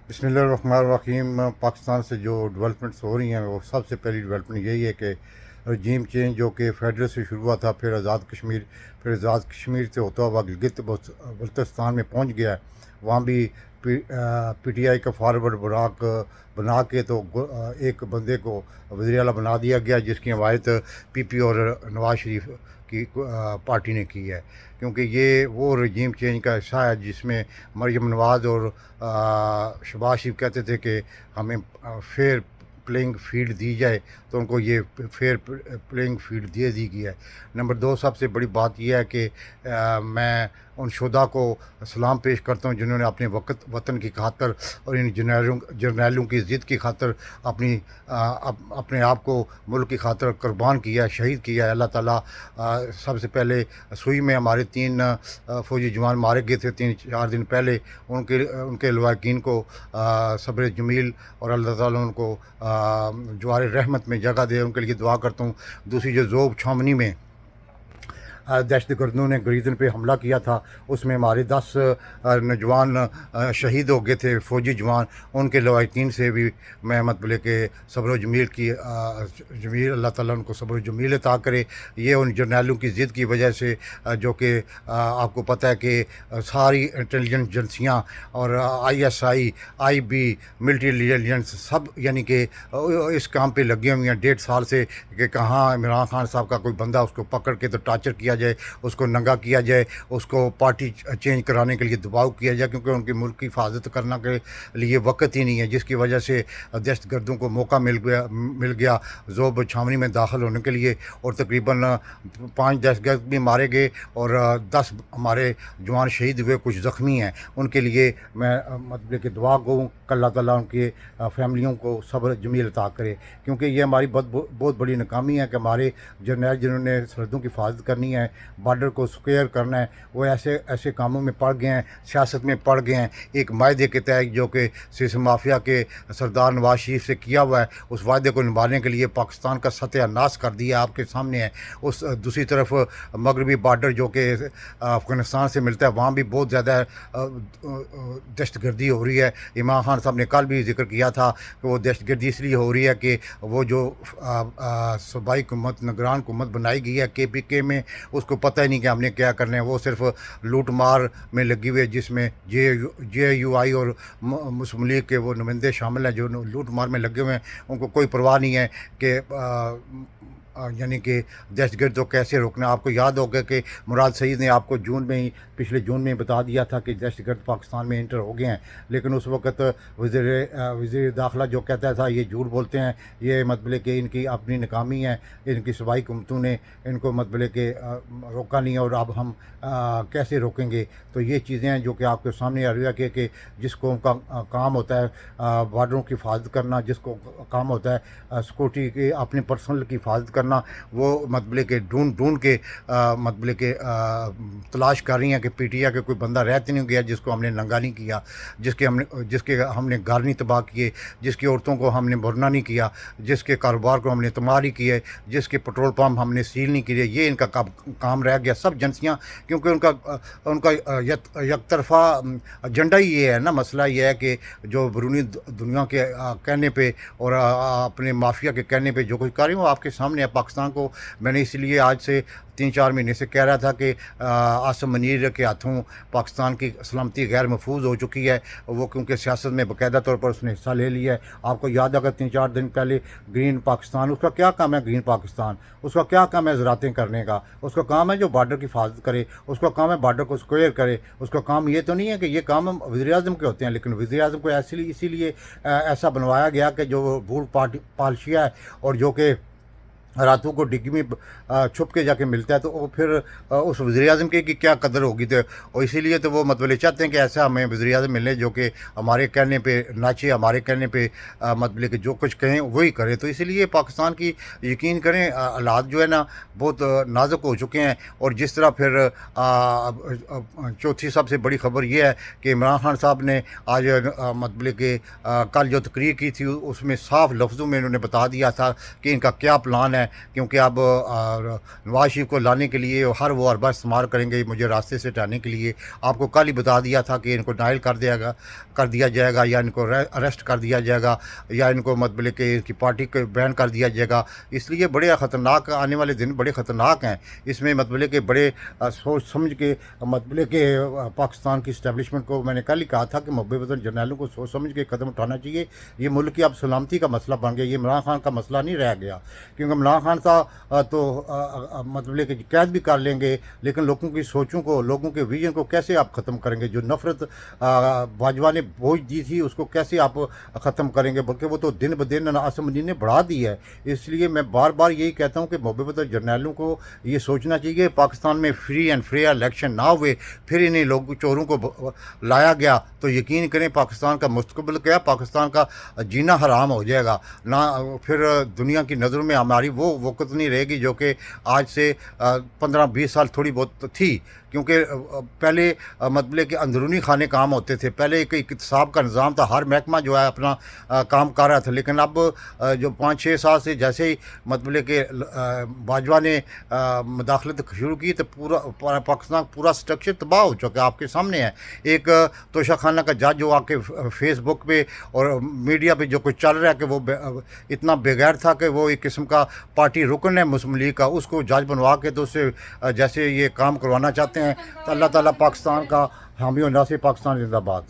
बिस्मिल्लाहिर्रहमानिर्रहीम। पाकिस्तान से जो डेवलपमेंट्स हो रही हैं वो सबसे पहली डेवलपमेंट यही है कि रजीम चेंज जो कि फेडरल से शुरू हुआ था, फिर आज़ाद कश्मीर से होता हुआ गिलगित बल्तिस्तान में पहुंच गया है। वहाँ भी पीटीआई का फॉरवर्ड बना के तो एक बंदे को वज़ीर आला बना दिया गया, जिसकी हमायत पीपी और नवाज शरीफ की पार्टी ने की है। क्योंकि ये वो रजीम चेंज का हिस्सा है जिसमें मरियम नवाज़ और शहबाज शरीफ कहते थे कि हमें फेयर प्लेइंग फील्ड दी जाए, तो उनको ये फेयर प्लेइंग फील्ड दे दी गई है। नंबर दो, सबसे बड़ी बात यह है कि मैं उन शुहदा को सलाम पेश करता हूँ जिन्होंने अपने वतन की खातर और इन जर्नैलों की ज़िद की खातर अपने आप को मुल्क की खातर कुर्बान किया है, शहीद किया है। अल्लाह ताला सबसे पहले सुई में हमारे 3 फ़ौजी जवान मारे गए थे 3-4 दिन पहले। उनके लवाकिन को सब्र जमील और अल्लाह ताला उनको जवार रहमत में जगह दे, उनके लिए दुआ करता हूँ। दूसरी जो ज़ोब छावनी में दहशत गर्दों ने ग्रीजन पे हमला किया था, उसमें हमारे 10 नौजवान शहीद हो गए थे, फ़ौजी जवान। उनके लवाकिन से भी मैं मतलब कि सब्र जमील की जमील अल्लाह ताला उनको सब्र जमील अता करे। ये उन जर्नैलों की ज़िद की वजह से जो कि आपको पता है कि सारी इंटेलिजेंस एजेंसियाँ और ISI, IB, मिलिट्री इंटेलिजेंस सब यानी कि इस काम पे लगे हुए हैं 1.5 साल से कि कहाँ इमरान खान साहब का कोई बंदा उसको पकड़ के तो टार्चर किया जाए, उसको नंगा किया जाए, उसको पार्टी चेंज कराने के लिए दबाव किया जाए, क्योंकि उनकी मुल्क की हिफाजत करने के लिए वक्त ही नहीं है। जिसकी वजह से दहशत गर्दों को मौका मिल गया ज़ोब छावनी में दाखिल होने के लिए, और तकरीबन 5 दहशतगर्द भी मारे गए और 10 हमारे जवान शहीद हुए, कुछ ज़ख्मी हैं। उनके लिए मैं मतलब कि दुआ कहूँ कि अल्लाह ताला उनकी फैमिलियों को सब्र जमील अता करे, क्योंकि ये हमारी बहुत बड़ी नाकामी है कि हमारे जर्नैल जिन्होंने सरहदों की हिफाजत करनी है, बॉर्डर को स्क्वेयर करना है, वो ऐसे कामों में पड़ गए हैं, सियासत में पड़ गए हैं। एक वायदे के तहत जो कि सियासी माफिया के सरदार नवाज शरीफ से किया हुआ है, उस वायदे को निभाने के लिए पाकिस्तान का सत्यानाश कर दिया आपके सामने है। उस दूसरी तरफ मगरबी बॉर्डर जो कि अफ़गानिस्तान से मिलता है, वहाँ भी बहुत ज़्यादा दहशतगर्दी हो रही है। इमरान खान साहब ने कल भी जिक्र किया था कि वो दहशतगर्दी इसलिए हो रही है कि वो जो सूबाई हुकूमत निगरान हुकूमत बनाई गई है KPK में, उसको पता ही नहीं कि हमने क्या करना है। वो सिर्फ लूट मार में लगी हुई है, जिसमें JUI और मुस्लिम लीग के वो नुमाइंदे शामिल हैं जो लूट मार में लगे हुए हैं। उनको कोई परवाह नहीं है कि यानी कि दहशतगर्द तो कैसे रोकना। आपको याद होगा कि मुराद सईद ने आपको पिछले जून में बता दिया था कि दहशतगर्द पाकिस्तान में इंटर हो गए हैं, लेकिन उस वक्त वज़ीर दाखिला जो कहता था ये झूठ बोलते हैं, ये मतलब कि इनकी अपनी नाकामी है, इनकी सूबाई हुकूमतों ने इनको मतलब कि रोका नहीं है, और अब हम कैसे रोकेंगे। तो ये चीज़ें हैं जो कि आपके सामने आ रही है कि जिस कौम का काम होता है बॉर्डरों की हिफाजत करना, जिसको काम होता है सिक्योरिटी की अपने पर्सनल की हिफाजत करना, वो मतलब कि ढूंढ के मतलब कि तलाश कर रही हैं कि PTI के कोई बंदा रहते नहीं गया जिसको हमने नंगा नहीं किया, जिसके हमने घर नहीं तबाह किए, जिसकी औरतों को हमने भरना नहीं किया, जिसके कारोबार को हमने तमार नहीं किए, जिसके पेट्रोल पंप हमने सील नहीं किए। ये इनका काम रह गया। सब एजेंसियाँ, क्योंकि उनका यकतरफा एजेंडा ही ये है ना। मसला ये है कि जो बैरूनी दुनिया के कहने पे और अपने माफिया के कहने पे जो कुछ कर रही हूँ आपके सामने है। पाकिस्तान को मैंने इसलिए आज से 3-4 महीने से कह रहा था कि आसिम मुनीर के हाथों पाकिस्तान की सलामती गैर महफूज हो चुकी है, वो क्योंकि सियासत में बाकायदा तौर पर उसने हिस्सा ले लिया है। आपको याद अगर 3-4 दिन पहले ग्रीन पाकिस्तान, उसका क्या काम है? ग्रीन पाकिस्तान उसका क्या काम है? ज़रातें करने का उसका काम है, जो बॉर्डर की हिफाजत करे उसका काम है, बॉर्डर को स्क्वेयर करे उसका काम। ये तो नहीं है कि ये काम वज़ीर आज़म के होते हैं, लेकिन वज़ीर आज़म को इसीलिए ऐसा बनवाया गया कि जो भूल पालशिया है और जो कि रातों को डिग्गी में छुप के जाके मिलता है, तो वो फिर उस वज़ीर आज़म की क्या कदर होगी। तो और इसीलिए तो वो मतलब चाहते हैं कि ऐसा हमें वज़ीर आज़म मिले जो कि हमारे कहने पे नाचे, हमारे कहने पे मतलब कि जो कुछ कहें वही करे। तो इसीलिए पाकिस्तान की यकीन करें हालात जो है ना बहुत नाजुक हो चुके हैं। और जिस तरह फिर चौथी सबसे बड़ी ख़बर ये है कि इमरान खान साहब ने आज मतलब कि कल जो तकरीर की थी उसमें साफ लफ्ज़ों में उन्होंने बता दिया था कि इनका क्या प्लान है। ہیں کیونکہ اب نواز شریف کو لانے کے لیے ہر وہ اربہ استعمال کریں گے مجھے راستے سے ہٹانے کے لیے. آپ کو کل ہی بتا دیا تھا کہ ان کو نائل کر دیا جائے گا یا ان کو اریسٹ کر دیا جائے گا یا ان کو مطلب کہ ان کی پارٹی کو بین کر دیا جائے گا. اس لیے بڑے خطرناک آنے والے دن بڑے خطرناک ہیں. اس میں مطلب کہ بڑے سوچ سمجھ کے مطلب کہ پاکستان کی اسٹیبلشمنٹ کو میں نے کل ہی کہا تھا کہ محب وطن جرنیلوں کو سوچ سمجھ کے قدم اٹھانا چاہیے. یہ ملک کی اب سلامتی کا مسئلہ بن گیا. یہ عمران خان کا مسئلہ نہیں رہ گیا کیونکہ عمران خان تھا تو مطلب کہ قید بھی کر لیں گے لیکن لوگوں کی سوچوں کو لوگوں کے ویژن کو کیسے آپ ختم کریں گے؟ جو نفرت باجوہ نے بوجھ دی تھی اس کو کیسے آپ ختم کریں گے؟ بلکہ وہ تو دن بدن عاصم الدین نے بڑھا دی ہے. اس لیے میں بار بار یہی کہتا ہوں کہ محب وطن جرنیلوں کو یہ سوچنا چاہیے پاکستان میں فری اینڈ فیئر الیکشن نہ ہوئے پھر انہیں لوگ چوروں کو لایا گیا تو یقین کریں پاکستان کا مستقبل کیا پاکستان کا جینا حرام ہو جائے گا. نہ پھر دنیا کی نظروں میں ہماری وہ وقت نہیں رہے گی جو کہ آج سے 15-20 سال تھوڑی بہت تھی. کیونکہ پہلے مطلب کہ اندرونی خانے کام ہوتے تھے. پہلے ایک اقتصاب کا نظام تھا. ہر محکمہ جو ہے اپنا کام کر رہا تھا. لیکن اب جو 5-6 سال سے جیسے ہی مطلب کہ باجوہ نے مداخلت شروع کی تو پورا پاکستان پورا سٹرکچر تباہ ہو چکا ہے. آپ کے سامنے ہے ایک توشہ خانہ کا جج جو آ کے فیس بک پہ اور میڈیا پہ جو کچھ چل رہا ہے کہ وہ اتنا بغیر تھا کہ وہ ایک قسم کا پارٹی رکن ہے مسلم لیگ کا. اس کو جج بنوا کے تو اس سے جیسے یہ کام کروانا چاہتے ہیں. تو اللہ تعالیٰ پاکستان کا حامی و ناصر. پاکستان زندہ باد.